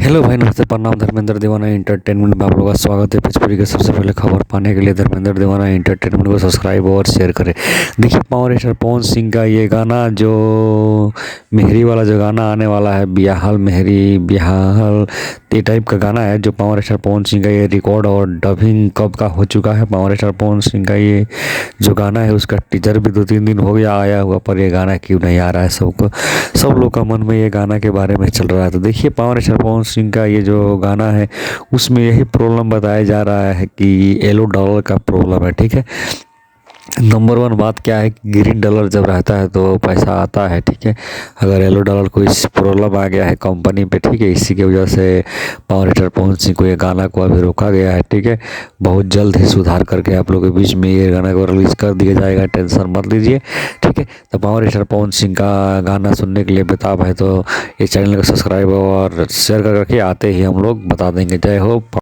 Hello भाई, नमस्ते, प्रणाम। धर्मेंद्र दीवाना एंटरटेनमेंट में आप लोगों का स्वागत है। भोजपुरी के सबसे पहले खबर पाने के लिए धर्मेंद्र दीवाना एंटरटेनमेंट को सब्सक्राइब और शेयर करें। देखिए, पावर स्टार पवन सिंह का ये गाना जो मेहरी वाला जो गाना आने वाला है, बियाहल मेहरी बियाहल, ये टाइप का गाना है जो पावर स्टार पवन सिंह का ये रिकॉर्ड और डबिंग कब का हो चुका है। पावर स्टार पवन सिंह का ये जो गाना है उसका टीजर भी 2-3 दिन हो गया आया हुआ, पर ये गाना क्यों नहीं आ रहा है। सब लोग का मन में ये गाना के बारे में चल रहा है। तो देखिए, पावर स्टार पवन सिंह का ये जो गाना है उसमें यही प्रॉब्लम बताया जा रहा है कि येलो डॉलर का प्रॉब्लम है। ठीक है, नंबर वन बात क्या है कि ग्रीन डॉलर जब रहता है तो पैसा आता है। ठीक है, अगर येलो डॉलर कोई प्रॉब्लम आ गया है कंपनी पे, ठीक है, इसी की वजह से पावर स्टार पवन सिंह को ये गाना को अभी रोका गया है। ठीक है, बहुत जल्द ही सुधार करके आप लोगों के बीच में ये गाना को रिलीज कर दिया जाएगा, टेंशन मत लीजिए। ठीक है, तो पावर स्टार पवन सिंह का गाना सुनने के लिए बेताब है तो ये चैनल को सब्सक्राइब और शेयर कर रखिए, आते ही हम लोग बता देंगे। जय हो।